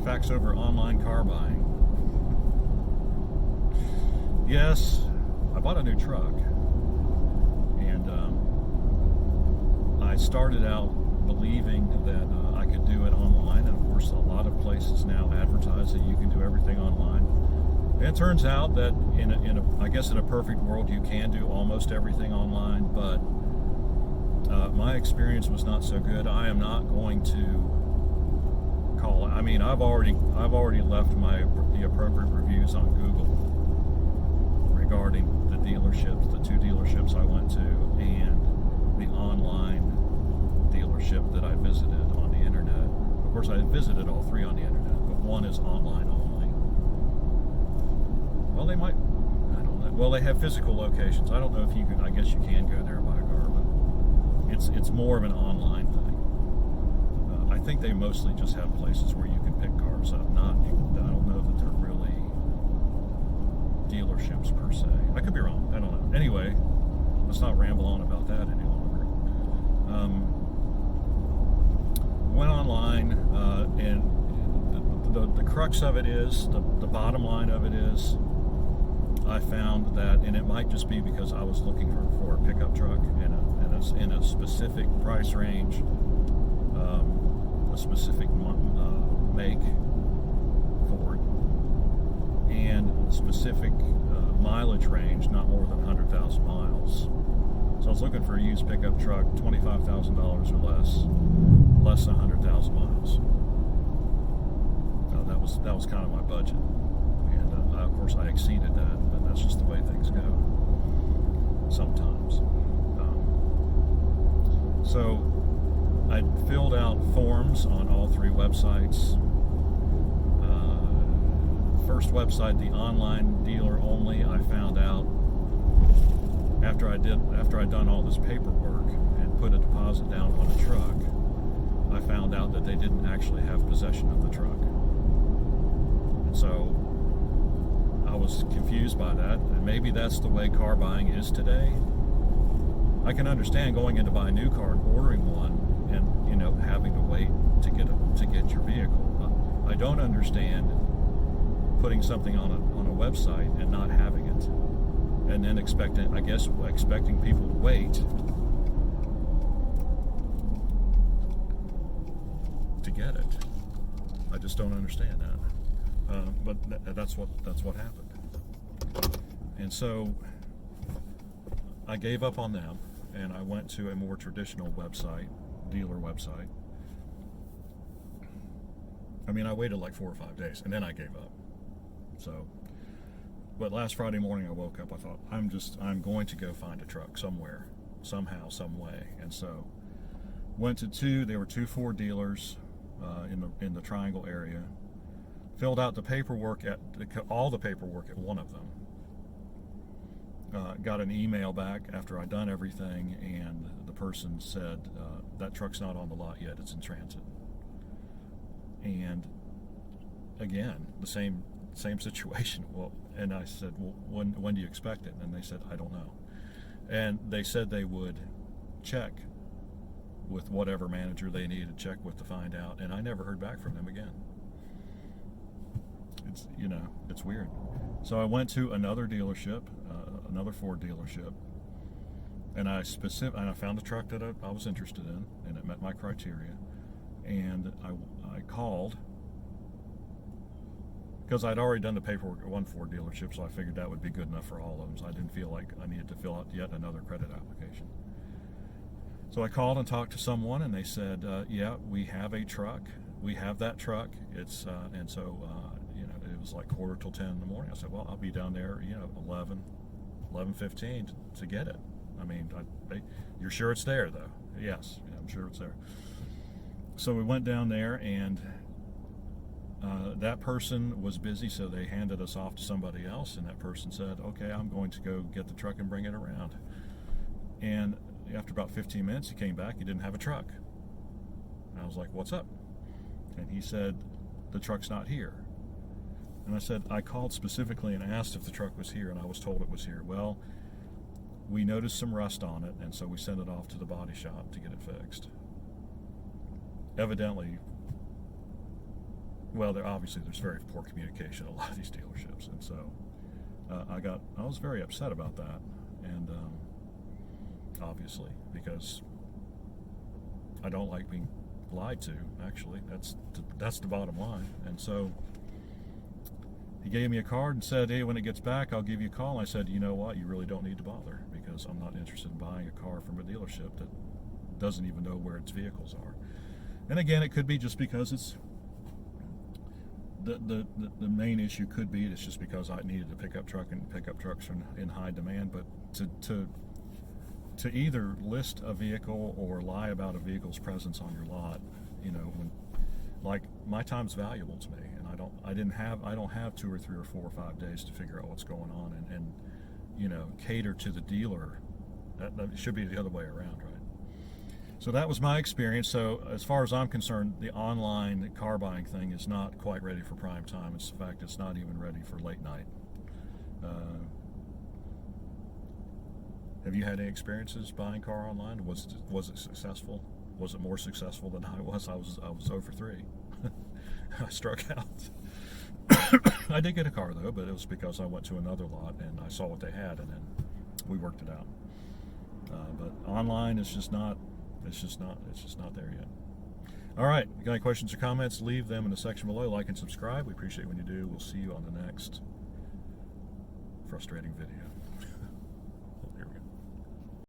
Facts over online car buying. Yes, I bought a new truck, and I started out believing that I could do it online, and of course a lot of places now advertise that you can do everything online. And it turns out that I guess in a perfect world you can do almost everything online, but my experience was not so good. I am not going to call. I mean, I've already left the appropriate reviews on Google regarding the dealerships, the two dealerships I went to, and the online dealership that I visited on the internet. Of course, I visited all three on the internet, but one is online only. Well, they might. I don't know. Well, they have physical locations. I don't know if you can. I guess you can go there and buy a car, but it's more of an online thing. I think they mostly just have places where you can pick cars up. I don't know that they're really dealerships per se. I could be wrong. I don't know. Anyway, let's not ramble on about that any longer. Went online, and the crux of it is, the bottom line of it is, I found that, and it might just be because I was looking for a pickup truck in a specific price range, a specific make for it, and specific mileage range, not more than 100,000 miles. So I was looking for a used pickup truck, $25,000 or less than 100,000 miles. That was kind of my budget, and of course I exceeded that, but that's just the way things go sometimes. So I filled out forms on all three websites. First website, the online dealer only, I found out after I'd done all this paperwork and put a deposit down on a truck, I found out that they didn't actually have possession of the truck. And so I was confused by that, and maybe that's the way car buying is today. I can understand going in to buy a new car and ordering one and having to wait to get your vehicle. I don't understand putting something on a website and not having it, and then expecting people to wait to get it. I just don't understand that. But that's what happened. And so I gave up on them, and I went to a more traditional website, dealer website. I mean, I waited like 4 or 5 days, and then I gave up. So, but last Friday morning I woke up, I thought, I'm going to go find a truck somewhere, somehow, some way. And so went to there were two Ford dealers in the Triangle area. Filled out the paperwork all the paperwork at one of them. Got an email back after I'd done everything, and the person said, that truck's not on the lot yet, it's in transit. And again, the same situation. Well, and I said, well, when do you expect it? And they said, I don't know. And they said they would check with whatever manager they needed to check with to find out, and I never heard back from them again. It's weird. So I went to another dealership, another Ford dealership, and I found a truck that I was interested in, and it met my criteria. And I called, because I'd already done the paperwork at one Ford dealership, so I figured that would be good enough for all of them. So I didn't feel like I needed to fill out yet another credit application. So I called and talked to someone, and they said, yeah, we have a truck. We have that truck. It's and so it was like 9:45 in the morning. I said, well, I'll be down there, 11:15 to get it. I mean, you're sure it's there, though? Yes, I'm sure it's there. So we went down there, and that person was busy, so they handed us off to somebody else, and that person said, okay, I'm going to go get the truck and bring it around. And after about 15 minutes, he came back. He didn't have a truck. And I was like, what's up? And he said, the truck's not here. And I said, I called specifically and asked if the truck was here, and I was told it was here. Well, we noticed some rust on it, and so we sent it off to the body shop to get it fixed. Evidently, well, there's very poor communication at a lot of these dealerships, and so I was very upset about that, and obviously because I don't like being lied to. Actually, that's the bottom line. And so he gave me a card and said, "Hey, when it gets back, I'll give you a call." And I said, "You know what? You really don't need to bother, because I'm not interested in buying a car from a dealership that doesn't even know where its vehicles are." And again, it could be just because it's the main issue could be it's just because I needed a pickup truck, and pickup trucks are in high demand. But to either list a vehicle or lie about a vehicle's presence on your lot, like, my time's valuable to me, and I don't have 2 or 3 or 4 or 5 days to figure out what's going on and cater to the dealer. That should be the other way around, right? So that was my experience. So as far as I'm concerned, the online car buying thing is not quite ready for prime time. In fact, it's not even ready for late night. Have you had any experiences buying car online? Was it successful? Was it more successful than I was? I was 0 for 3. I struck out. I did get a car though, but it was because I went to another lot and I saw what they had, and then we worked it out. But online, it's just not there yet. All right, you got any questions or comments? Leave them in the section below. Like and subscribe. We appreciate when you do. We'll see you on the next frustrating video.